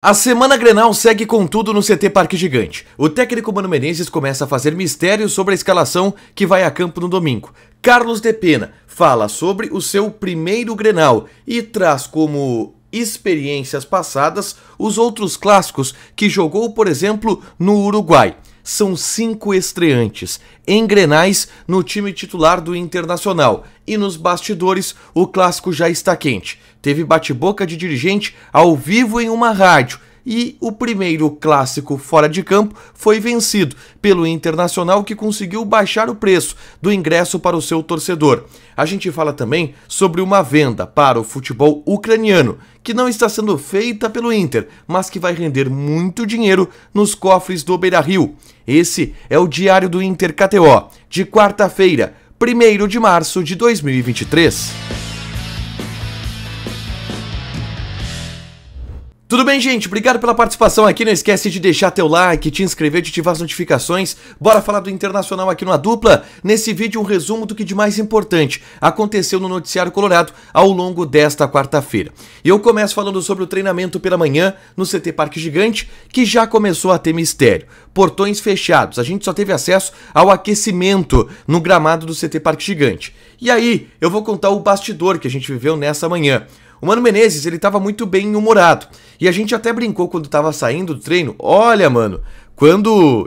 A semana Grenal segue com tudo no CT Parque Gigante. O técnico Mano Menezes começa a fazer mistérios sobre a escalação que vai a campo no domingo. Carlos Depena fala sobre o seu primeiro Grenal e traz como experiências passadas os outros clássicos que jogou, por exemplo, no Uruguai. São 5 estreantes em Grenais no time titular do Internacional. E nos bastidores, o clássico já está quente. Teve bate-boca de dirigente ao vivo em uma rádio. E o primeiro clássico fora de campo foi vencido pelo Internacional, que conseguiu baixar o preço do ingresso para o seu torcedor. A gente fala também sobre uma venda para o futebol ucraniano, que não está sendo feita pelo Inter, mas que vai render muito dinheiro nos cofres do Beira-Rio. Esse é o Diário do Inter KTO, de quarta-feira, 1º de março de 2023. Tudo bem, gente? Obrigado pela participação aqui. Não esquece de deixar teu like, te inscrever, de ativar as notificações. Bora falar do Internacional aqui no A Dupla. Nesse vídeo, um resumo do que de mais importante aconteceu no noticiário colorado ao longo desta quarta-feira. E eu começo falando sobre o treinamento pela manhã no CT Parque Gigante, que já começou a ter mistério. Portões fechados, a gente só teve acesso ao aquecimento no gramado do CT Parque Gigante. E aí, eu vou contar o bastidor que a gente viveu nessa manhã. O Mano Menezes, ele tava muito bem humorado. E a gente até brincou quando tava saindo do treino. Olha, mano,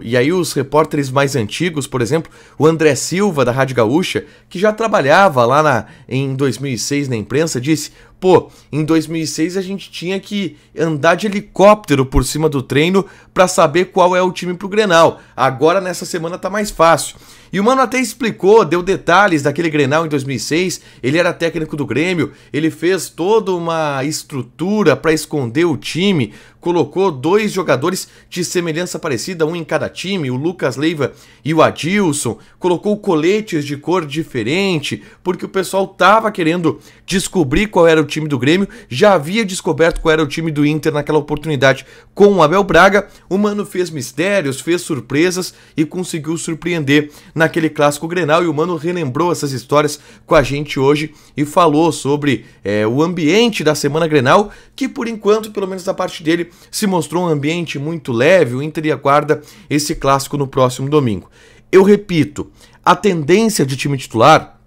E aí os repórteres mais antigos, por exemplo, o André Silva, da Rádio Gaúcha, que já trabalhava lá em 2006 na imprensa, disse: pô, em 2006 a gente tinha que andar de helicóptero por cima do treino pra saber qual é o time pro Grenal. Agora, nessa semana, tá mais fácil. E o Mano até explicou, deu detalhes daquele Grenal em 2006, ele era técnico do Grêmio, ele fez toda uma estrutura para esconder o time, colocou 2 jogadores de semelhança parecida, um em cada time, o Lucas Leiva e o Adilson, colocou coletes de cor diferente, porque o pessoal tava querendo descobrir qual era o time do Grêmio, já havia descoberto qual era o time do Inter naquela oportunidade com o Abel Braga. O Mano fez mistérios, fez surpresas e conseguiu surpreender naquele clássico Grenal, e o Mano relembrou essas histórias com a gente hoje e falou sobre o ambiente da semana Grenal, que por enquanto, pelo menos da parte dele, se mostrou um ambiente muito leve. O Inter aguarda esse clássico no próximo domingo. Eu repito, a tendência de time titular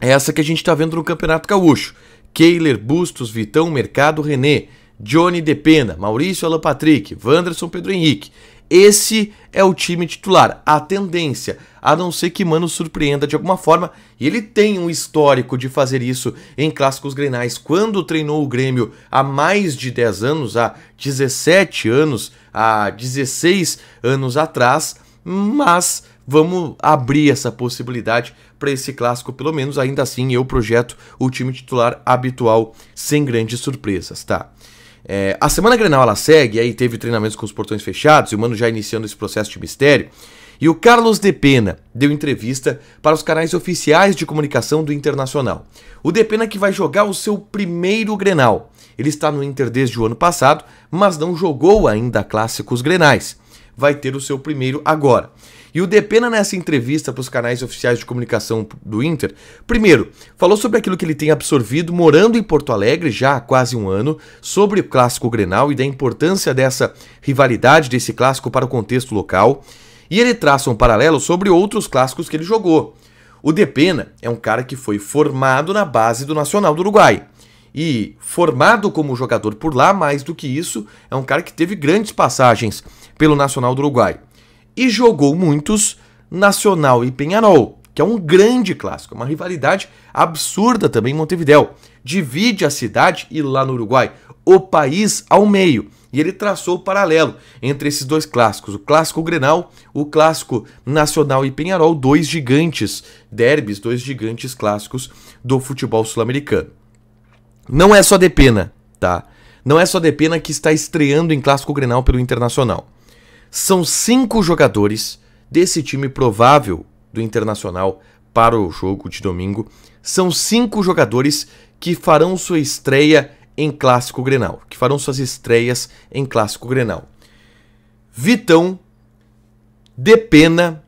é essa que a gente está vendo no Campeonato Gaúcho. Keiler, Bustos, Vitão, Mercado, René, Johnny Depena, Maurício, Alan Patrick, Wanderson, Pedro Henrique. Esse é o time titular, a tendência, a não ser que Mano surpreenda de alguma forma, e ele tem um histórico de fazer isso em clássicos grenais. Quando treinou o Grêmio há mais de 10 anos, há 17 anos, há 16 anos atrás, mas vamos abrir essa possibilidade para esse clássico, pelo menos. Ainda assim eu projeto o time titular habitual, sem grandes surpresas, tá? A semana Grenal ela segue, aí teve treinamentos com os portões fechados, e o Mano já iniciando esse processo de mistério. E o Carlos Depena deu entrevista para os canais oficiais de comunicação do Internacional. O Depena que vai jogar o seu primeiro Grenal. Ele está no Inter desde o ano passado, mas não jogou ainda clássicos Grenais. Vai ter o seu primeiro agora. E o Depena, nessa entrevista para os canais oficiais de comunicação do Inter, primeiro, falou sobre aquilo que ele tem absorvido morando em Porto Alegre já há quase um ano, sobre o clássico Grenal e da importância dessa rivalidade desse clássico para o contexto local. E ele traça um paralelo sobre outros clássicos que ele jogou. O Depena é um cara que foi formado na base do Nacional do Uruguai. E formado como jogador por lá, mais do que isso, é um cara que teve grandes passagens pelo Nacional do Uruguai. E jogou muitos Nacional e Peñarol, que é um grande clássico, uma rivalidade absurda também em Montevidéu. Divide a cidade e lá no Uruguai, o país ao meio. E ele traçou o paralelo entre esses 2 clássicos, o clássico Grenal, o clássico Nacional e Peñarol, 2 gigantes derbys, 2 gigantes clássicos do futebol sul-americano. Não é só Depena, tá? Não é só Depena que está estreando em clássico Grenal pelo Internacional. São 5 jogadores desse time provável do Internacional para o jogo de domingo. São 5 jogadores que farão sua estreia em clássico Grenal, que farão suas estreias em clássico Grenal. Vitão, Depena,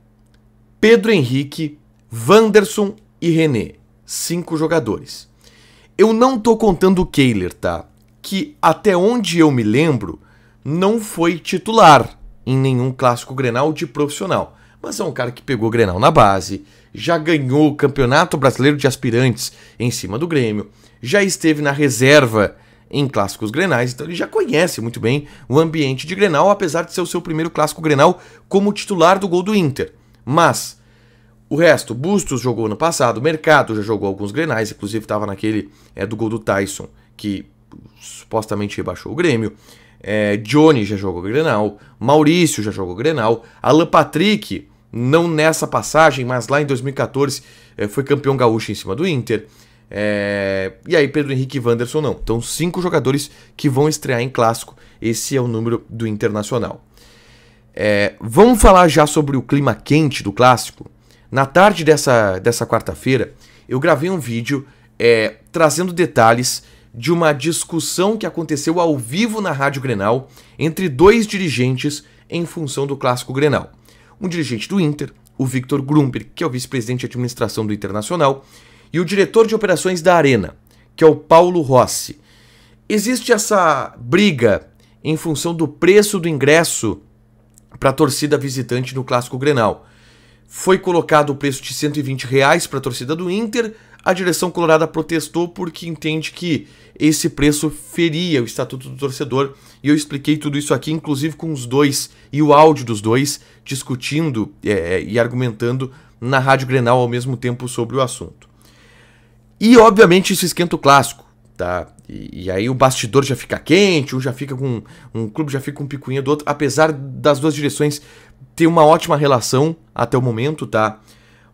Pedro Henrique, Wanderson e René. 5 jogadores. Eu não tô contando o Keiler, tá? Que até onde eu me lembro, não foi titular em nenhum clássico Grenal de profissional, mas é um cara que pegou Grenal na base, já ganhou o Campeonato Brasileiro de Aspirantes em cima do Grêmio, já esteve na reserva em clássicos Grenais, então ele já conhece muito bem o ambiente de Grenal, apesar de ser o seu primeiro clássico Grenal como titular do gol do Inter. Mas o resto, Bustos jogou ano passado, Mercado já jogou alguns Grenais, inclusive estava naquele do gol do Tyson, que supostamente rebaixou o Grêmio. Johnny já jogou Grenal, Maurício já jogou Grenal, Alan Patrick, não nessa passagem, mas lá em 2014 foi campeão gaúcho em cima do Inter. E aí Pedro Henrique e Wanderson não. Então 5 jogadores que vão estrear em clássico. Esse é o número do Internacional. Vamos falar já sobre o clima quente do clássico. Na tarde dessa quarta-feira eu gravei um vídeo trazendo detalhes de uma discussão que aconteceu ao vivo na Rádio Grenal entre 2 dirigentes em função do clássico Grenal. Um dirigente do Inter, o Victor Grumper, que é o vice-presidente de administração do Internacional, e o diretor de operações da Arena, que é o Paulo Rossi. Existe essa briga em função do preço do ingresso para a torcida visitante no clássico Grenal. Foi colocado o preço de R$120 para a torcida do Inter. A direção colorada protestou porque entende que esse preço feria o estatuto do torcedor. E eu expliquei tudo isso aqui, inclusive com os dois e o áudio dos dois, discutindo e argumentando na Rádio Grenal ao mesmo tempo sobre o assunto. E obviamente isso esquenta o clássico, tá? E aí o bastidor já fica quente, um clube já fica com picuinha do outro, apesar das duas direções ter uma ótima relação até o momento, tá?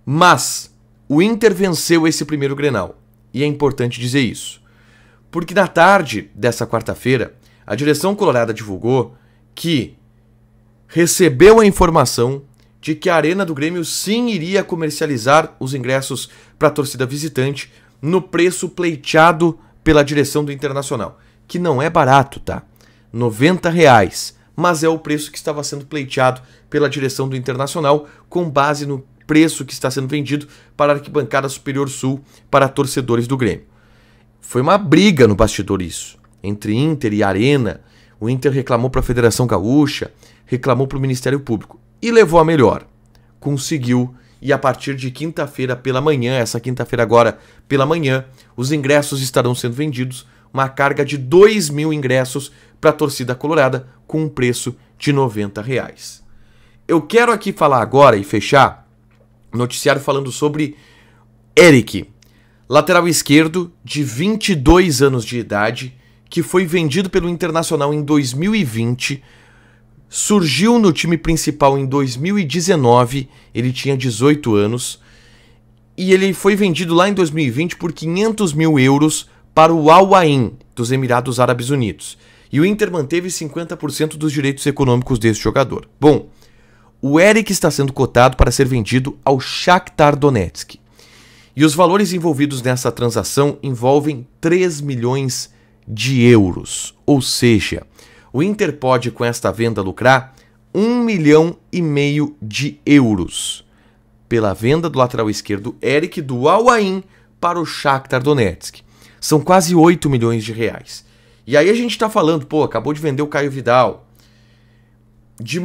Mas o Inter venceu esse primeiro Grenal, e é importante dizer isso. Porque na tarde dessa quarta-feira, a direção colorada divulgou que recebeu a informação de que a Arena do Grêmio sim iria comercializar os ingressos para a torcida visitante no preço pleiteado pela direção do Internacional, que não é barato, tá? R$90, mas é o preço que estava sendo pleiteado pela direção do Internacional com base no preço que está sendo vendido para a arquibancada Superior Sul para torcedores do Grêmio. Foi uma briga no bastidor isso, entre Inter e Arena. O Inter reclamou para a Federação Gaúcha, reclamou para o Ministério Público e levou a melhor. Conseguiu, e a partir de quinta-feira pela manhã, essa quinta-feira agora pela manhã, os ingressos estarão sendo vendidos, uma carga de 2.000 ingressos para a torcida colorada com um preço de R$90. Eu quero aqui falar agora e fechar o noticiário falando sobre Eric, lateral esquerdo de 22 anos de idade, que foi vendido pelo Internacional em 2020, surgiu no time principal em 2019, ele tinha 18 anos, e ele foi vendido lá em 2020 por 500 mil euros para o Al Ain, dos Emirados Árabes Unidos. E o Inter manteve 50% dos direitos econômicos desse jogador. Bom, o Eric está sendo cotado para ser vendido ao Shakhtar Donetsk. E os valores envolvidos nessa transação envolvem 3 milhões de euros. Ou seja, o Inter pode com esta venda lucrar 1,5 milhão de euros pela venda do lateral esquerdo Eric do Al Ain para o Shakhtar Donetsk. São quase 8 milhões de reais. E aí a gente está falando, pô, acabou de vender o Caio Vidal. De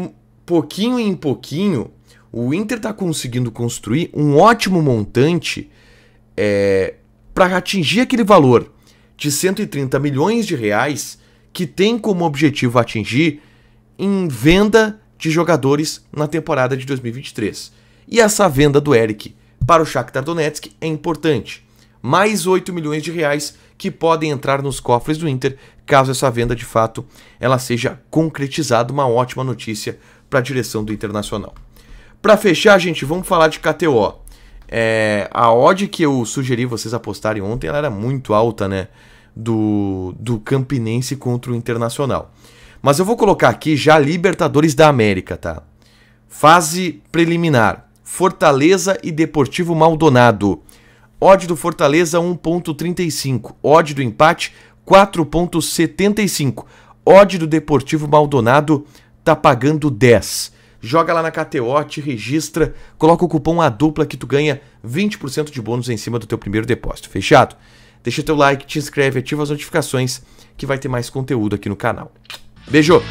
pouquinho em pouquinho, o Inter está conseguindo construir um ótimo montante para atingir aquele valor de 130 milhões de reais que tem como objetivo atingir em venda de jogadores na temporada de 2023. E essa venda do Eric para o Shakhtar Donetsk é importante. Mais 8 milhões de reais que podem entrar nos cofres do Inter, caso essa venda de fato ela seja concretizada, uma ótima notícia para a direção do Internacional. Para fechar, gente, vamos falar de KTO. A odd que eu sugeri vocês apostarem ontem, ela era muito alta, né? Do Campinense contra o Internacional. Mas eu vou colocar aqui já Libertadores da América, tá? Fase preliminar. Fortaleza e Deportivo Maldonado. Odd do Fortaleza 1,35. Odd do empate 4,75. Odd do Deportivo Maldonado tá pagando 10. Joga lá na KTO, te registra, coloca o cupom ADUPLA que tu ganha 20% de bônus em cima do teu primeiro depósito. Fechado? Deixa teu like, te inscreve, ativa as notificações que vai ter mais conteúdo aqui no canal. Beijo!